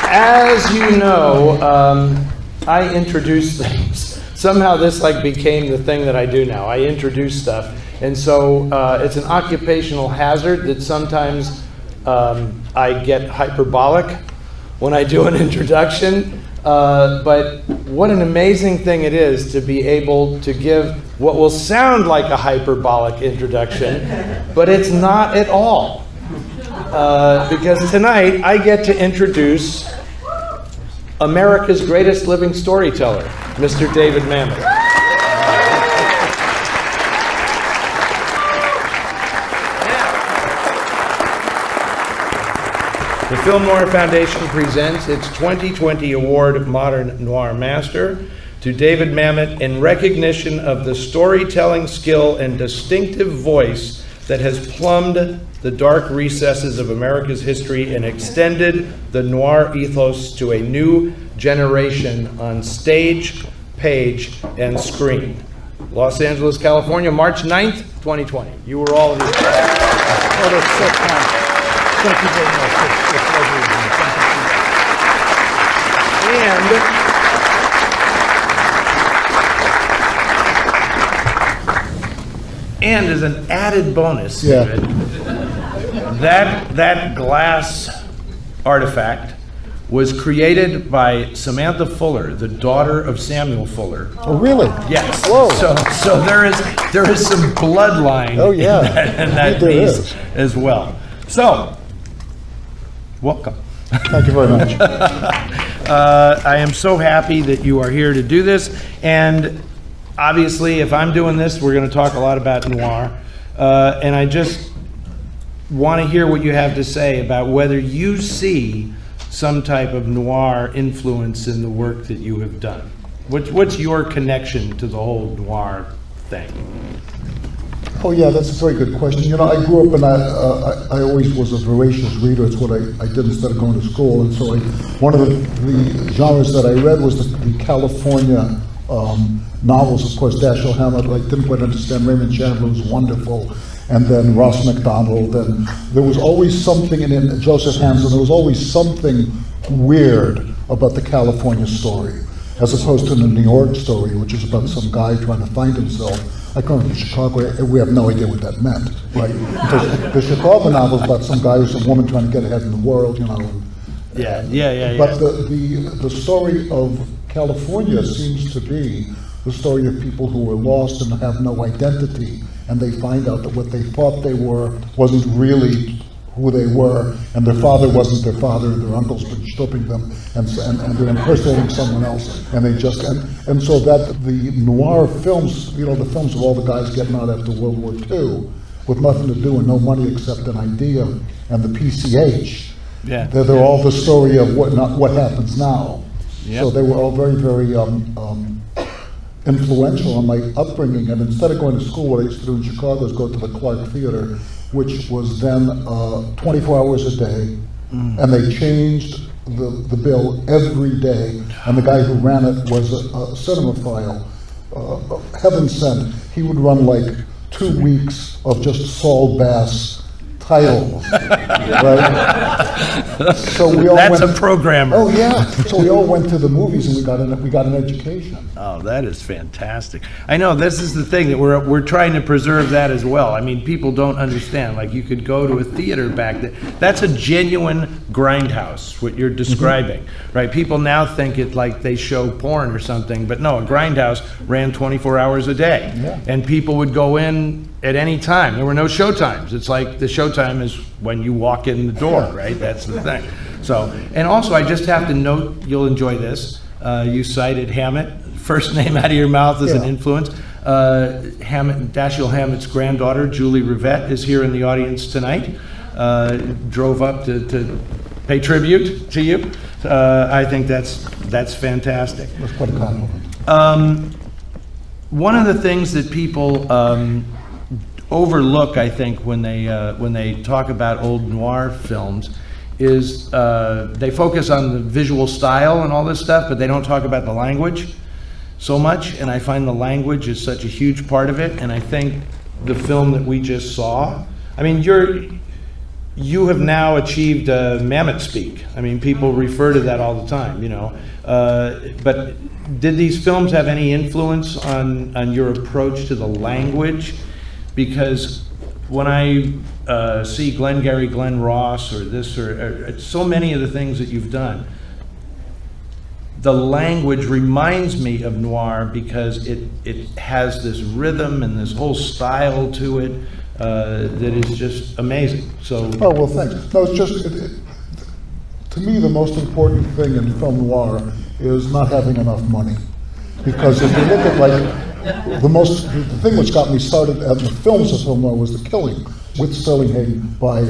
As you know, I introduce things. Somehow this like became the thing that I do now. I introduce stuff. And so it's an occupational hazard that sometimes I get hyperbolic when I do an introduction. But what an amazing thing it is to be able to give what will sound like a hyperbolic introduction, but it's not at all. Because tonight I get to introduce America's greatest living storyteller, Mr. David Mamet. The Film Noir Foundation presents its 2020 award Modern Noir Master to David Mamet in recognition of the storytelling skill and distinctive voice that has plumbed the dark recesses of America's history and extended the noir ethos to a new generation on stage, page, and screen. Los Angeles, California, March 9th, 2020. You were all here. Oh, that's so kind. Thank you very much. It's a pleasure. And as an added bonus, Yeah. David, that glass artifact was created by Samantha Fuller, the daughter of Samuel Fuller. Oh, really? Yes. Whoa. So there is some bloodline Oh, yeah. in that There piece is. as well. So, welcome. Thank you very much. I am so happy that you are here to do this, and obviously, if I'm doing this, we're going to talk a lot about noir, and I just want to hear what you have to say about whether you see some type of noir influence in the work that you have done. What's your connection to the whole noir thing? Oh, yeah, that's a very good question. You know, I grew up and I always was a voracious reader. It's what I did instead of going to school. And so one of the genres that I read was the California novels, of course, Dashiell Hammett. I didn't quite understand. Raymond Chandler was wonderful. And then Ross MacDonald. And there was always something in Joseph Hansen. There was always something weird about the California story, as opposed to the New York story, which is about some guy trying to find himself. I come from Chicago, and we have no idea what that meant, right? Because the Chicago novel is about some guy who's a woman trying to get ahead in the world, you know. Yeah. But the story of California seems to be the story of people who were lost and have no identity, and they find out that what they thought they were wasn't really who they were, and their father wasn't their father, and their uncle's been stooping them, and they're impersonating someone else, and they just, and so that the noir films, you know, the films of all the guys getting out after World War II, with nothing to do and no money except an idea, and the PCH, they're all the story of what happens now. Yep. So they were all very, very influential on my upbringing, and instead of going to school, what I used to do in Chicago is go to the Clark Theater, which was then 24 hours a day, and they changed the bill every day, and the guy who ran it was a cinemaphile. Heaven sent, he would run like 2 weeks of just Saul Bass titles, right? So we all That's a programmer. Oh yeah. So we all went to the movies and we got an education. Oh, that is fantastic. I know this is the thing that we're trying to preserve that as well. I mean, people don't understand. Like, you could go to a theater back then. That's a genuine grindhouse, what you're describing, right? People now think it like they show porn or something, but no, a grindhouse ran 24 hours a day, and people would go in at any time. There were no show times. It's like the show time is when you walk in the door, right? That's the thing. So, and also I just have to note, you'll enjoy this. You cited Hammett, first name out of your mouth as an influence. Dashiell Hammett's granddaughter, Julie Rivette, is here in the audience tonight. Drove up to pay tribute to you. I think that's fantastic. That's quite a compliment. One of the things that people overlook, I think, when they talk about old noir films is they focus on the visual style and all this stuff, but they don't talk about the language so much, and I find the language is such a huge part of it, and I think the film that we just saw, I mean, you have now achieved Mamet speak. I mean, people refer to that all the time, you know. But did these films have any influence on your approach to the language? Because when I see Glengarry Glen Ross or this or so many of the things that you've done, the language reminds me of noir because it has this rhythm and this whole style to it that is just amazing. So. Oh, well, thanks. No, it's just, to me, the most important thing in film noir is not having enough money. Because if you look at, like, the thing which got me started at the films of film noir was The Killing with Sterling Hayden by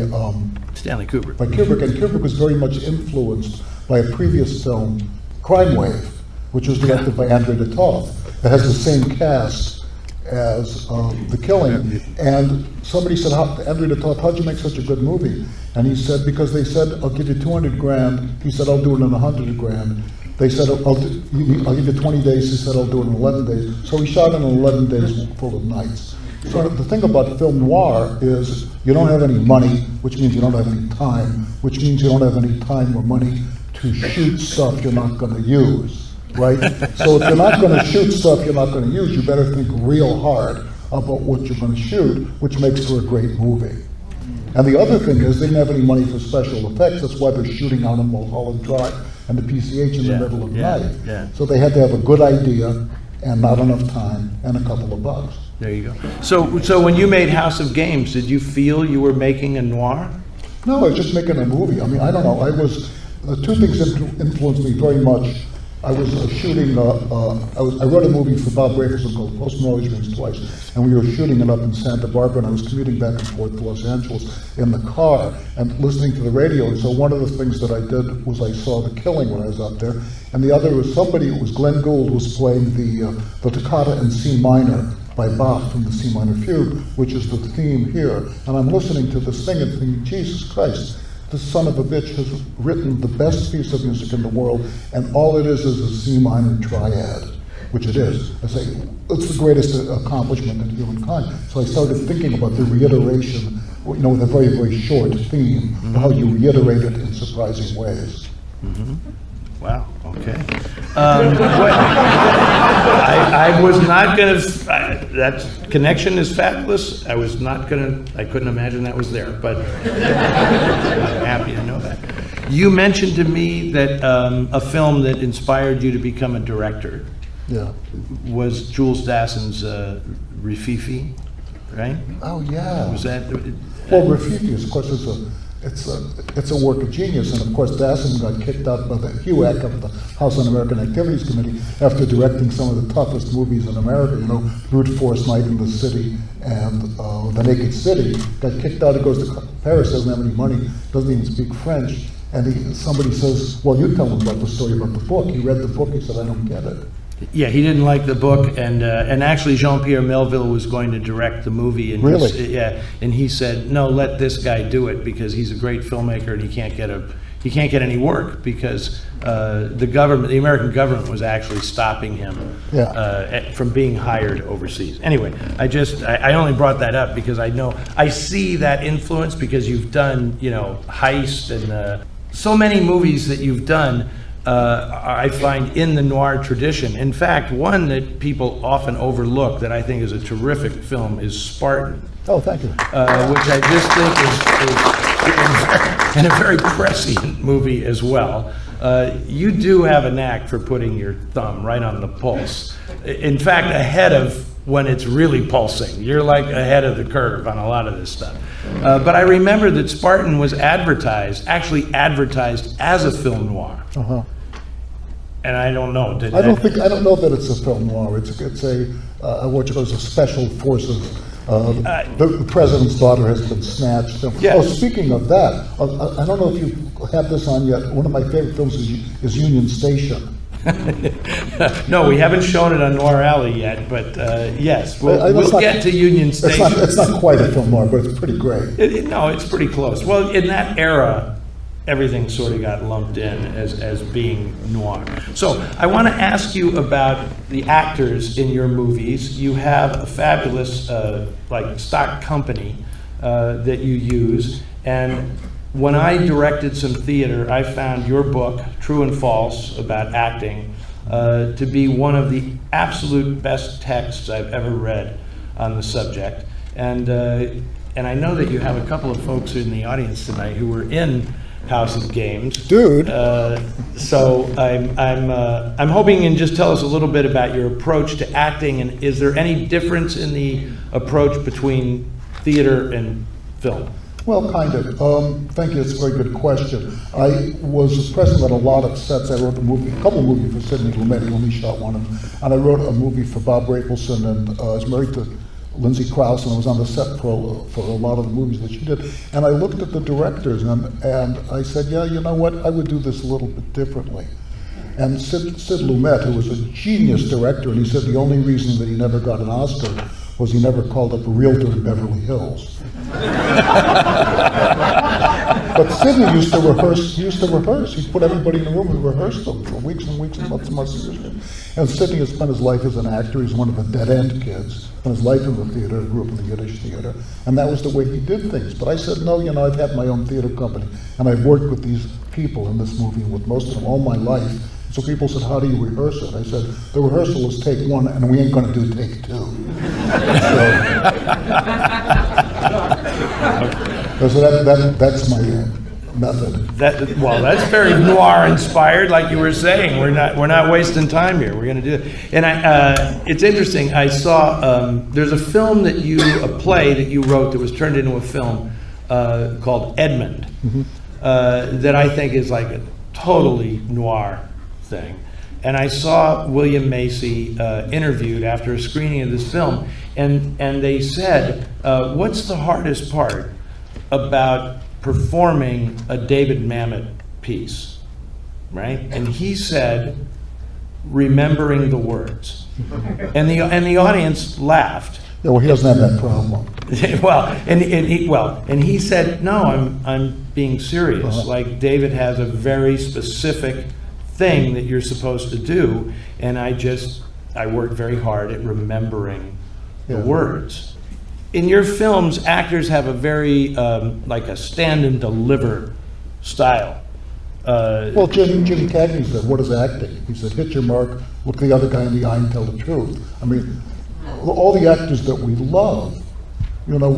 Stanley Kubrick. By Kubrick, and Kubrick was very much influenced by a previous film, Crime Wave, which was directed by Andre de Toth. It has the same cast as The Killing, and somebody said, Andre de Toth, how'd you make such a good movie? And he said, because they said, I'll give you 200 grand. He said, I'll do it in 100 grand. They said, I'll give you 20 days. He said, I'll do it in 11 days. So he shot it in 11 days full of nights. So the thing about film noir is you don't have any money, which means you don't have any time, which means you don't have any time or money to shoot stuff you're not going to use, right? So if you're not going to shoot stuff you're not going to use, you better think real hard about what you're going to shoot, which makes for a great movie. And the other thing is they didn't have any money for special effects. That's why they're shooting out on Mulholland Drive and the PCH in the middle of the night. Yeah. So they had to have a good idea and not enough time and a couple of bucks. There you go. So when you made House of Games, did you feel you were making a noir? No, I was just making a movie. I mean, I don't know. Two things influenced me very much. I was shooting, I wrote a movie for Bob Rafelson called Post Mortgage Dreams Twice, and we were shooting it up in Santa Barbara, and I was commuting back and forth to Los Angeles in the car and listening to the radio. And so one of the things that I did was I saw The Killing when I was up there, and the other was it was Glenn Gould was playing the toccata in C minor by Bach from the C minor fugue, which is the theme here. And I'm listening to this thing and thinking, Jesus Christ, this son of a bitch has written the best piece of music in the world, and all it is a C minor triad, which it is. I say, it's the greatest accomplishment in humankind. So I started thinking about the reiteration, with a very, very short theme, how you reiterate it in surprising ways. Mm-hmm. Wow, okay. I was not going to, that connection is fabulous. I couldn't imagine that was there, but I'm happy to know that. You mentioned to me that a film that inspired you to become a director was Jules Dassin's Rififi, right? Oh, yeah. Was that? Well, Rififi, of course, it's a work of genius, and of course Dassin got kicked out by the HUAC of the House Un-American Activities Committee after directing some of the toughest movies in America, Brute Force Night in the City and The Naked City. Got kicked out, he goes to Paris, doesn't have any money, doesn't even speak French, and somebody says, well, you tell him about the story about the book. He read the book, he said, I don't get it. Yeah, he didn't like the book, and actually Jean-Pierre Melville was going to direct the movie, and really? and he said, no, let this guy do it because he's a great filmmaker and he can't get any work because the American government was actually stopping him from being hired overseas. Anyway, I only brought that up because I see that influence because you've done Heist and so many movies that you've done. I find in the noir tradition. In fact, one that people often overlook that I think is a terrific film is Spartan. Oh, thank you. Which I just think is a very prescient movie as well. You do have a knack for putting your thumb right on the pulse. In fact, ahead of when it's really pulsing. You're like ahead of the curve on a lot of this stuff. But I remember that Spartan was actually advertised as a film noir. Uh-huh. And I don't know. I don't know that it's a film noir. It's what you call a special forces. The president's daughter has been snatched. Yes. Oh, speaking of that, I don't know if you have this on yet. One of my favorite films is Union Station. No, we haven't shown it on Noir Alley yet, but yes, we'll get to Union Station. It's not quite a film noir, but it's pretty great. No, it's pretty close. Well, in that era, everything sort of got lumped in as being noir. So I want to ask you about the actors in your movies. You have a fabulous stock company that you use, and when I directed some theater, I found your book, True and False, about acting, to be one of the absolute best texts I've ever read on the subject. And I know that you have a couple of folks in the audience tonight who were in House of Games. Dude. So I'm hoping you can just tell us a little bit about your approach to acting, and is there any difference in the approach between theater and film? Well, kind of. Thank you. It's a very good question. I was present at a lot of sets. I wrote a couple movies for Sidney Lumet. He only shot one of them. And I wrote a movie for Bob Rapelson, and I was married to Lindsay Krause, and I was on the set for a lot of the movies that she did. And I looked at the directors, and I said, yeah, you know what? I would do this a little bit differently. And Sid Lumet, who was a genius director, and he said the only reason that he never got an Oscar was he never called up a realtor in Beverly Hills. But Sidney used to rehearse. He'd put everybody in the room and rehearse them for weeks and weeks and months and months. And Sidney has spent his life as an actor. He's one of the dead-end kids. Spent his life in the theater, grew up in the Yiddish theater. And that was the way he did things. But I said, no, you know, I've had my own theater company. And I've worked with these people in this movie, with most of them, all my life. So people said, how do you rehearse it? I said, the rehearsal is take one, and we ain't going to do take two. So that's my method. Well, that's very noir inspired, like you were saying. We're not wasting time here. We're going to do it. And it's interesting. I saw there's a film a play that you wrote that was turned into a film called Edmund, that I think is like a totally noir thing. And I saw William Macy interviewed after a screening of this film, and they said, what's the hardest part about performing a David Mamet piece, right? And he said, remembering the words. And the audience laughed. Yeah, well, he doesn't have that problem. and he said, no, I'm being serious. Like, David has a very specific thing that you're supposed to do, and I worked very hard at remembering the words. In your films, actors have a very like a stand and deliver style. Well, Jim Cagney said, what is acting? He said, hit your mark, look the other guy in the eye and tell the truth. I mean, all the actors that we love, you know,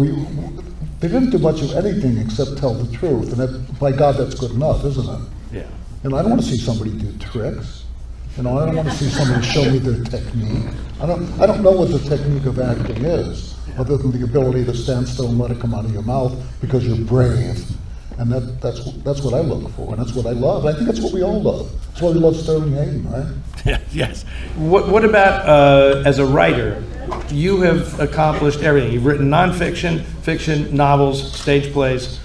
they didn't do much of anything except tell the truth, and by God, that's good enough, isn't it? Yeah. And I don't want to see somebody do tricks. You know, I don't want to see somebody show me their technique. I don't know what the technique of acting is, other than the ability to stand still and let it come out of your mouth because you're brave. And that's what I look for, and that's what I love. I think that's what we all love. That's why we love Sterling Hayden, right? Yeah, yes. What about as a writer? You have accomplished everything. You've written nonfiction, fiction, novels, stage plays,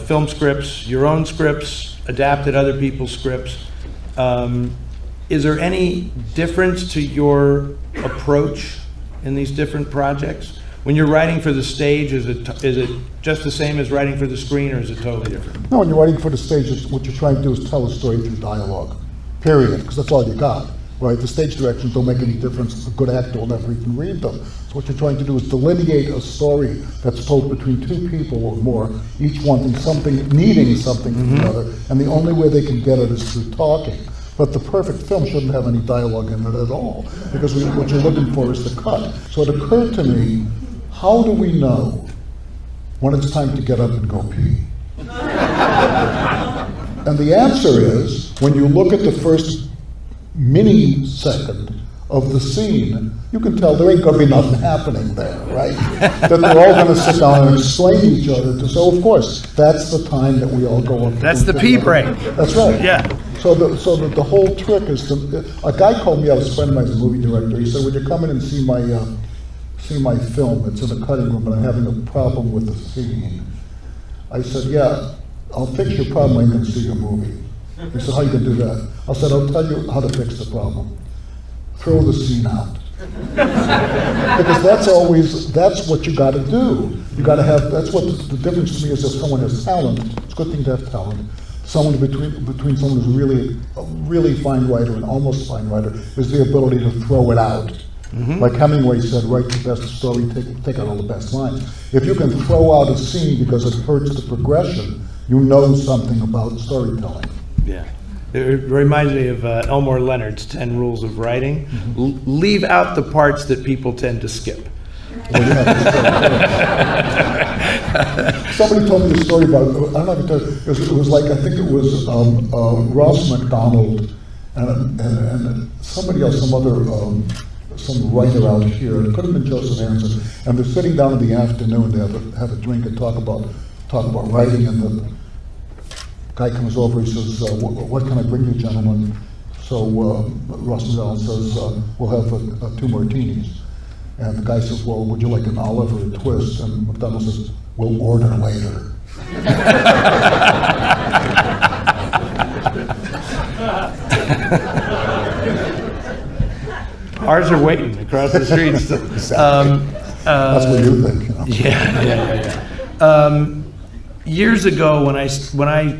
film scripts, your own scripts, adapted other people's scripts. Is there any difference to your approach in these different projects? When you're writing for the stage, is it just the same as writing for the screen, or is it totally different? No, when you're writing for the stage, what you're trying to do is tell a story through dialogue, period, because that's all you got, right? The stage directions don't make any difference. A good actor will never even read them. So what you're trying to do is delineate a story that's told between two people or more, each wanting something, needing something from the other, and the only way they can get it is through talking. But the perfect film shouldn't have any dialogue in it at all, because what you're looking for is the cut. So it occurred to me, how do we know when it's time to get up and go pee? And the answer is, when you look at the first mini-second of the scene, you can tell there ain't going to be nothing happening there, right? That they're all going to sit down and explain to each other. So, of course, that's the time that we all go up. That's the pee break. That's right. Yeah. So the whole trick is a guy called me out, a friend of mine, a movie director. He said, would you come in and see my film? It's in the cutting room, but I'm having a problem with the scene. I said, yeah, I'll fix your problem. I ain't going to see your movie. He said, how you going to do that? I said, I'll tell you how to fix the problem. Throw the scene out. Because that's what you got to do. You got to have, that's what the difference to me is if someone has talent. It's a good thing to have talent. Someone between someone who's really a really fine writer and almost fine writer is the ability to throw it out. Like Hemingway said, write the best story, take out all the best lines. If you can throw out a scene because it hurts the progression, you know something about storytelling. Yeah. It reminds me of Elmore Leonard's 10 Rules of Writing. Leave out the parts that people tend to skip. Well, yeah, somebody told me a story about, I don't know if it was like, I think it was Ross MacDonald and somebody else, some writer out here, it could have been Joseph Anderson, and they're sitting down in the afternoon, they have a drink and talk about writing, and the guy comes over, he says, what can I bring you, gentlemen? So Ross MacDonald says, we'll have 2 martinis. And the guy says, well, would you like an olive or a twist? And McDonald says, we'll order later. Ours are waiting across the street. Exactly. That's what you think. You know? Yeah. Years ago, when I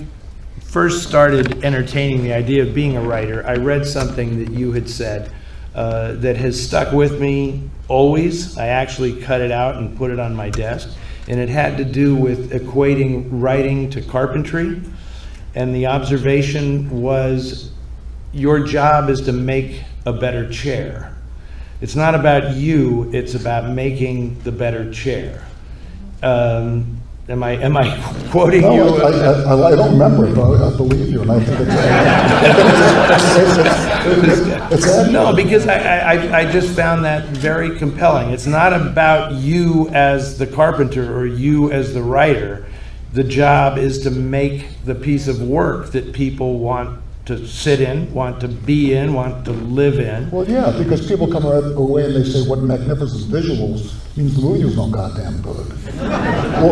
first started entertaining the idea of being a writer, I read something that you had said that has stuck with me always. I actually cut it out and put it on my desk, and it had to do with equating writing to carpentry. And the observation was, your job is to make a better chair. It's not about you, it's about making the better chair. Am I quoting you? I don't remember it, but I believe you, and I think it's accurate. No, because I just found that very compelling. It's not about you as the carpenter or you as the writer. The job is to make the piece of work that people want to sit in, want to be in, want to live in. Well, yeah, because people come away and they say, what magnificent visuals, means the movie was no goddamn good.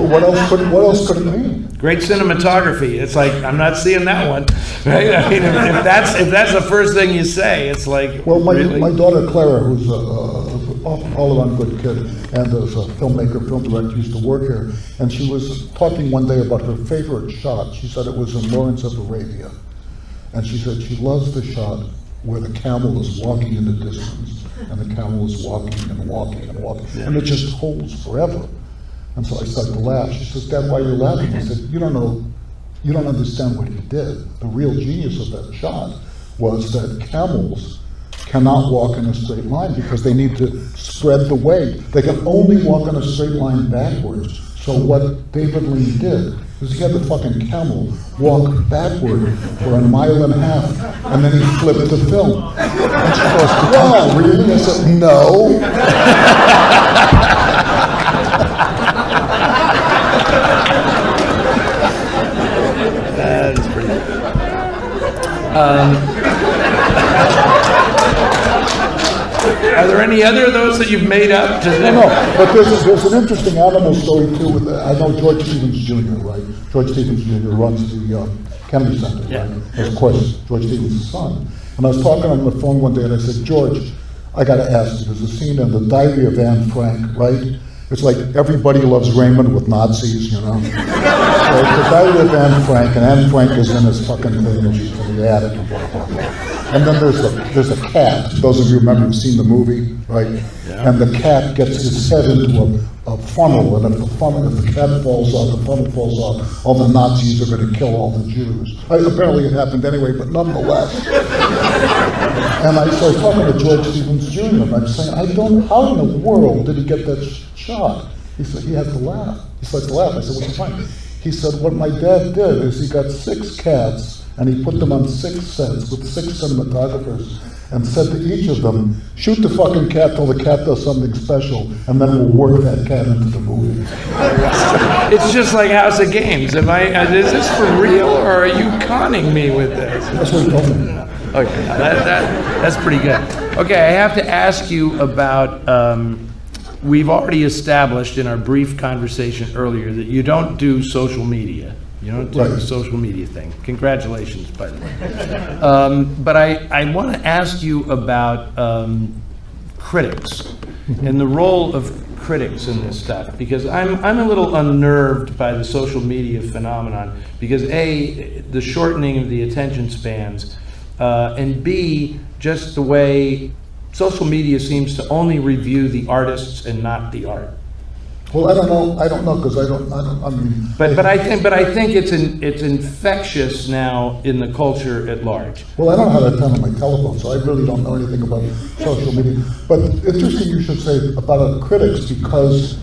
What else could it mean? Great cinematography. It's like, I'm not seeing that one, right? I mean, if that's the first thing you say, it's like, well, really? My daughter Clara, who's all-around good kid, and as a filmmaker, film director, used to work here, and she was talking one day about her favorite shot. She said it was in Lawrence of Arabia. And she said she loves the shot where the camel is walking in the distance, and the camel is walking and walking and walking, and it just holds forever. And so I started to laugh. She says, Dad, why are you laughing? I said, you don't understand what he did. The real genius of that shot was that camels cannot walk in a straight line because they need to spread the weight. They can only walk in a straight line backwards. So what David Lean did is he had the fucking camel walk backward for 1.5 miles, and then he flipped the film. And she goes, wow, really? I said, no. That is pretty good. Are there any other of those that you've made up? No, but there's an interesting animal story too. I know George Stevens Jr., right? George Stevens Jr. runs the Kennedy Center, Yeah. right? Of course, George Stevens' son. And I was talking on the phone one day and I said, George, I got to ask you, there's a scene in The Diary of Anne Frank, right? It's like Everybody Loves Raymond with Nazis, you know? So it's The Diary of Anne Frank, and Anne Frank is in this fucking thing, and she's in the attic, and blah, blah, blah. And then there's a cat. Those of you remember who've seen the movie, right? Yeah. And the cat gets his head into a funnel, and if the cat falls off, the funnel falls off, all the Nazis are going to kill all the Jews. Apparently it happened anyway, but nonetheless. And so I was talking to George Stevens Jr., and I'm saying, how in the world did he get that shot? He said, he had to laugh. He starts to laugh. I said, what's the point? He said, what my dad did is he got 6 cats, and he put them on 6 sets with 6 cinematographers, and said to each of them, shoot the fucking cat till the cat does something special, and then we'll work that cat into the movie. It's just like House of Games. Is this for real, or are you conning me with this? That's what he told me. Okay, that's pretty good. Okay, I have to ask you about, we've already established in our brief conversation earlier that you don't do social media. You don't do the social media thing. Congratulations, by the way. But I want to ask you about critics and the role of critics in this stuff, because I'm a little unnerved by the social media phenomenon, because A, the shortening of the attention spans, and B, just the way social media seems to only review the artists and not the art. Well, I don't know, because I mean. But I think it's infectious now in the culture at large. Well, I don't have that time on my telephone, so I really don't know anything about social media. But interesting you should say about critics, because,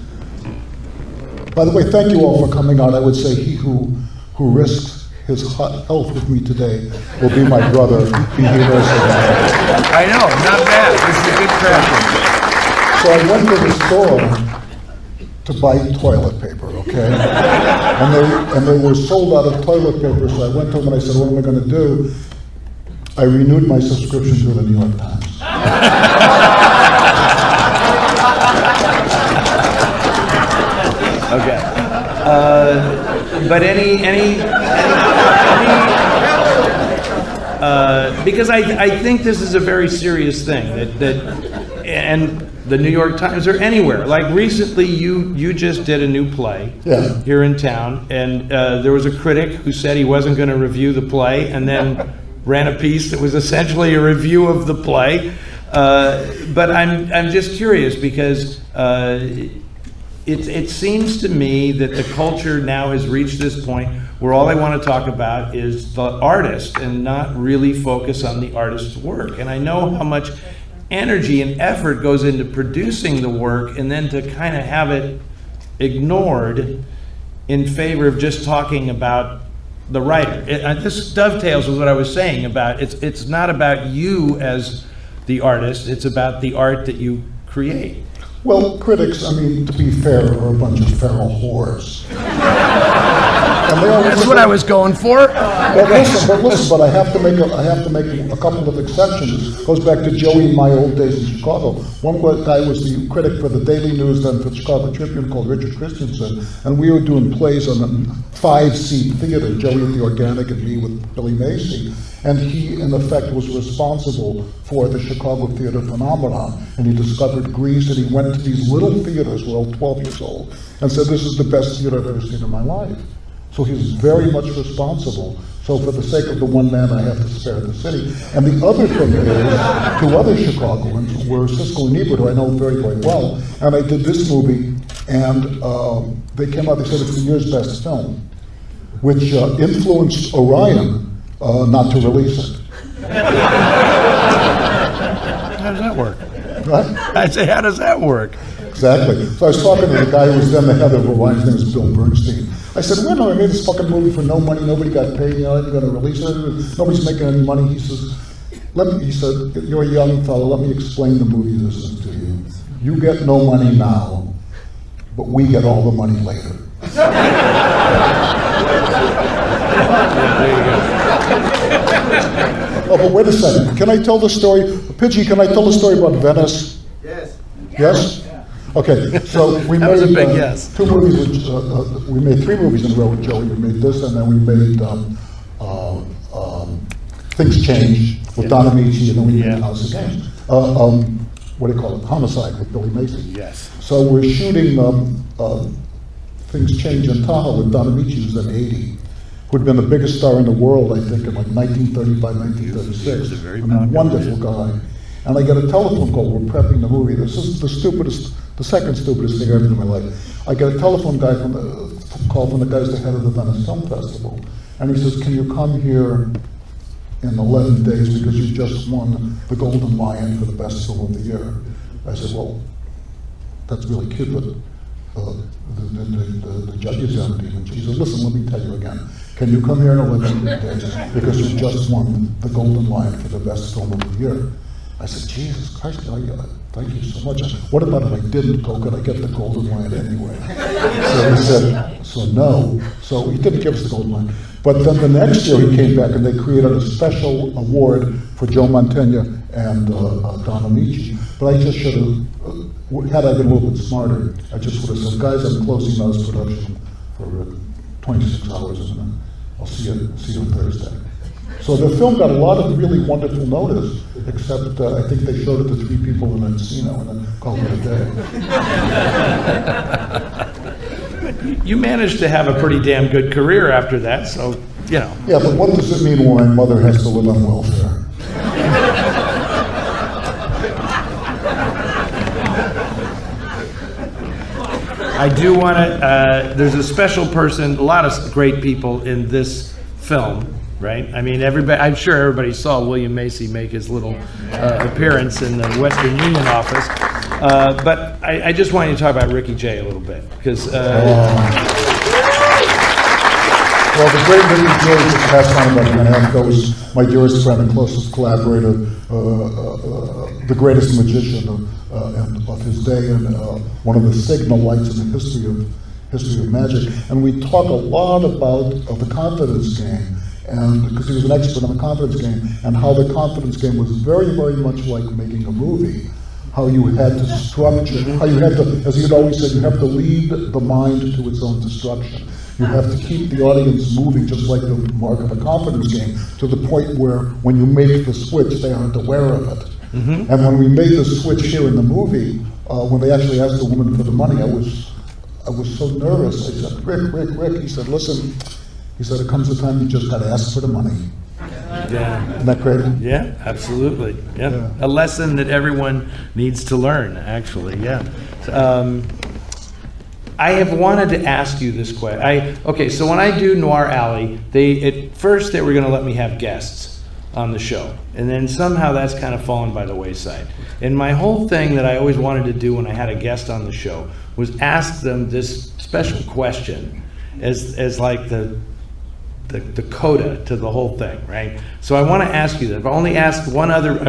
by the way, thank you all for coming out. I would say he who risks his health with me today will be my brother. Be here I know, not bad. This is a good crowd. So I went to the store to buy toilet paper, okay? And they were sold out of toilet paper, so I went to them and I said, what am I going to do? I renewed my subscription to the New York Times. Okay. But because I think this is a very serious thing and the New York Times or anywhere. Like recently, you just did a new play here in town, and there was a critic who said he wasn't going to review the play, and then ran a piece that was essentially a review of the play. But I'm just curious because it seems to me that the culture now has reached this point where all they want to talk about is the artist and not really focus on the artist's work. And I know how much energy and effort goes into producing the work, and then to kind of have it ignored in favor of just talking about the writer. This dovetails with what I was saying about it's not about you as the artist, it's about the art that you create. Well, critics, I mean, to be fair, are a bunch of feral whores. That's what I was going for. But listen, I have to make a couple of exceptions. It goes back to Joey in my old days in Chicago. One guy was the critic for the Daily News, then for the Chicago Tribune, called Richard Christensen, and we were doing plays on a 5-seat theater, Joey at the Organic and me with Billy Macy. And he, in effect, was responsible for the Chicago theater phenomenon. And he discovered Grease, and he went to these little theaters, we're all 12 years old, and said, this is the best theater I've ever seen in my life. So he was very much responsible. So for the sake of the one man, I have to spare the city. And the other thing is, two other Chicagoans were Siskel and Ebert, who I know very, very well, and I did this movie, and they came out, they said it's the year's best film, which influenced Orion not to release it. How does that work? Right? I say, how does that work? Exactly. So I was talking to the guy who was then the head of Orion, his name is Bill Bernstein. I said, well, I made this fucking movie for no money, nobody got paid, I'm going to release it, nobody's making any money. He said, you're a young fellow, let me explain the movie business to you. You get no money now, but we get all the money later. Oh, but wait a second. Can I tell the story? Pidgey, can I tell the story about Venice? Yes. Yes? Okay, so we That made was a big yes. 2 movies. We made 3 movies in a row with Joey. We made this, and then we made Things Change with Don Amici, and then we made House of Games. What do you call it? Homicide with Billy Macy. Yes. So we're shooting Things Change in Tahoe with Don Amici, who's then 80, who'd been the biggest star in the world, I think, in like 1935, 1936. He was a very wonderful guy. And I get a telephone call, we're prepping the movie. This is the second stupidest thing I've ever done in my life. I get a telephone call from the guy who's the head of the Venice Film Festival. And he says, can you come here in 11 days because you just won the Golden Lion for the best film of the year? I said, well, that's really cute, but the judges haven't even. She said, listen, let me tell you again. Can you come here in 11 days because you just won the Golden Lion for the best film of the year? I said, Jesus Christ, thank you so much. What about if I didn't go? Could I get the Golden Lion anyway? So he said, so no. So he didn't give us the Golden Lion. But then the next year he came back and they created a special award for Joe Mantegna and Don Amici. But I just should have, had I been a little bit smarter, I just would have said, guys, I'm closing now this production for 26 hours and then I'll see you on Thursday. So the film got a lot of really wonderful notice, except I think they showed it to 3 people in Encino and then called it a day. You managed to have a pretty damn good career after that, so, you know. Yeah, but what does it mean when my mother has to live on welfare? I do want to, there's a special person, a lot of great people in this film, right? I mean, everybody, I'm sure everybody saw William Macy make his little appearance in the Western Union office. But I just wanted to talk about Ricky Jay a little bit, because well, the great Ricky Jay just passed on about a year and a half ago. Was my dearest friend and closest collaborator, the greatest magician of his day, and one of the signal lights in the history of magic. And we talk a lot about the confidence game, and because he was an expert on the confidence game, and how the confidence game was very, very much like making a movie. How you had to structure, how you had to, as he'd always said, you have to lead the mind to its own destruction. You have to keep the audience moving, just like the mark of a confidence game, to the point where when you make the switch, they aren't aware of it. And when we made the switch here in the movie, when they actually asked the woman for the money, I was so nervous. I said, Rick, he said, listen, he said, it comes a time you just gotta ask for the money. yeah. Isn't that crazy? Yeah, absolutely. Yeah. A lesson that everyone needs to learn, actually. Yeah. I have wanted to ask you this question. Okay, so when I do Noir Alley, at first they were going to let me have guests on the show, and then somehow that's kind of fallen by the wayside. And my whole thing that I always wanted to do when I had a guest on the show was ask them this special question as like the coda to the whole thing, right? So I want to ask you that. I've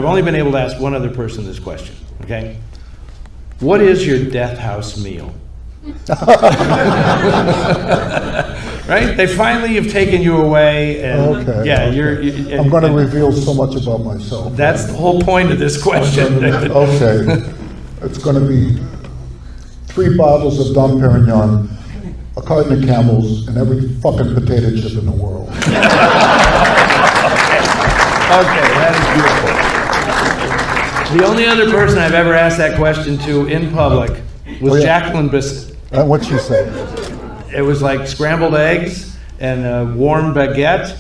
only been able to ask one other person this question, okay? What is your death house meal? Right? They finally have taken you away, and I'm going to reveal so much about myself. That's the whole point of this question. Okay. It's going to be 3 bottles of Dom Perignon, a carton of Camels, and every fucking potato chip in the world. Okay, that is beautiful. The only other person I've ever asked that question to in public was Jacqueline Bisset. What'd she say? It was like scrambled eggs and a warm baguette.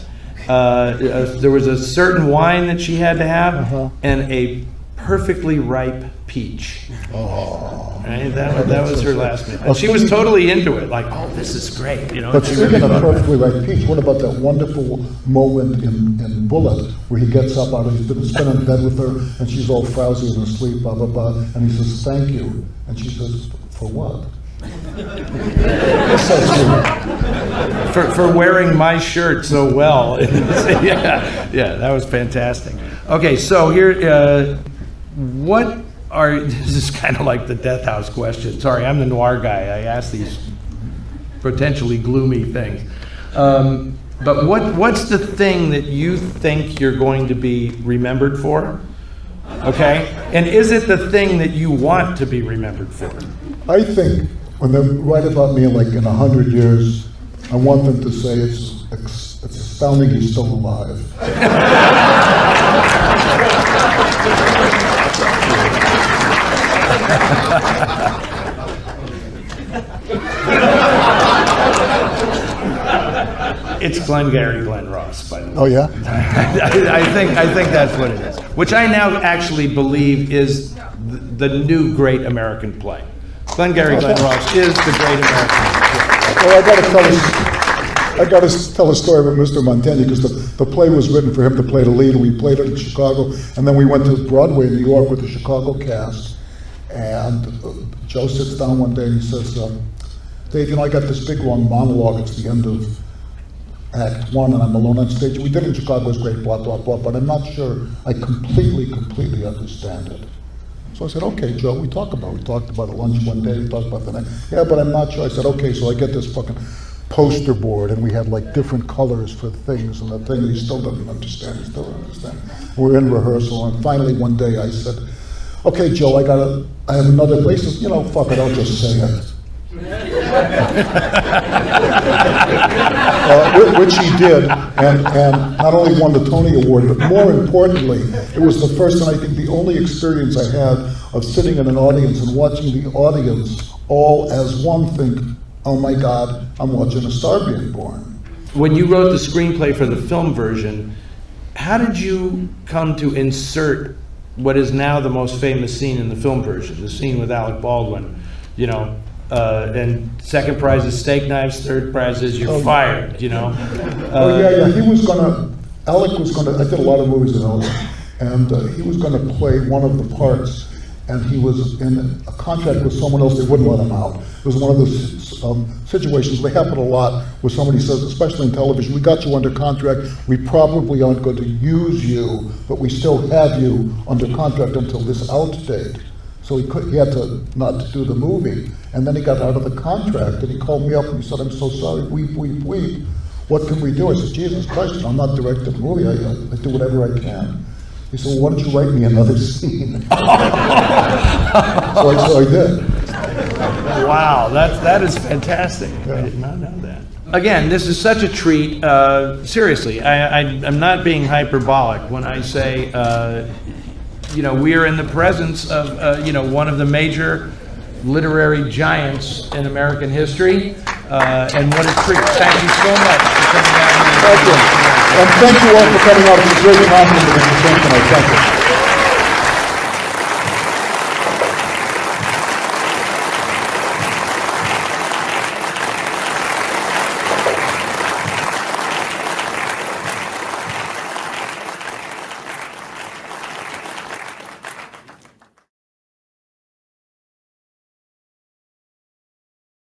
There was a certain wine that she had to have, and a perfectly ripe peach. Oh. Right? That was her last meal. And she was totally into it, like, oh, this is great. You know. But speaking of perfectly ripe peach, what about that wonderful moment in Bullet where he gets up out of, he's been in bed with her, and she's all frowsy and asleep, blah, blah, blah, and he says, thank you. And she says, for what? So sweet. For wearing my shirt so well. yeah, that was fantastic. Okay, so here, this is kind of like the Death House question. Sorry, I'm the noir guy. I ask these potentially gloomy things. But what's the thing that you think you're going to be remembered for? Okay? And is it the thing that you want to be remembered for? I think when they write about me in 100 years, I want them to say it's astounding he's still alive. It's Glengarry Glen Ross, by the way. Oh yeah? I think that's what it is. Which I now actually believe is the new great American play. Glengarry Glen Ross is the great American play. Well, I got to tell a story about Mr. Montaigne, because the play was written for him to play the lead, and we played it in Chicago, and then we went to Broadway in New York with the Chicago cast, and Joe sits down one day and he says, Dave, I got this big long monologue. It's the end of Act 1, and I'm alone on stage. We did it in Chicago, it was great, blah, blah, blah, but I'm not sure I completely understand it. So I said, okay, Joe, we talked about it at lunch one day, we talked about the next. Yeah, but I'm not sure. I said, okay, so I get this fucking poster board, and we had different colors for things, and the thing that he still doesn't understand, We're in rehearsal, and finally one day I said, okay, Joe, I have another place. He says, fuck it, I'll just say it. Which he did, and not only won the Tony Award, but more importantly, it was the first and I think the only experience I had of sitting in an audience and watching the audience all as one think, oh my God, I'm watching a star being born. When you wrote the screenplay for the film version, how did you come to insert what is now the most famous scene in the film version, the scene with Alec Baldwin, And second prize is steak knives, third prize is you're fired, you know? He was gonna, Alec was gonna, I did a lot of movies with Alec, and he was gonna play one of the parts, and he was in a contract with someone else, they wouldn't let him out. It was one of those situations, they happen a lot, where somebody says, especially in television, we got you under contract, we probably aren't going to use you, but we still have you under contract until this out date. So he had to not do the movie, and then he got out of the contract, and he called me up and he said, I'm so sorry, weep, weep, weep. What can we do? I said, Jesus Christ, I'm not directing a movie, I do whatever I can. He said, well, why don't you write me another scene? So I did. Wow, that is fantastic. I did not know that. Again, this is such a treat. Seriously, I'm not being hyperbolic when I say, you know, we are in the presence of, you know, one of the major literary giants in American history. And what a treat. Thank you so much for coming out. Thank you. And thank you all for coming out. It's a great compliment to the tonight. Thank you.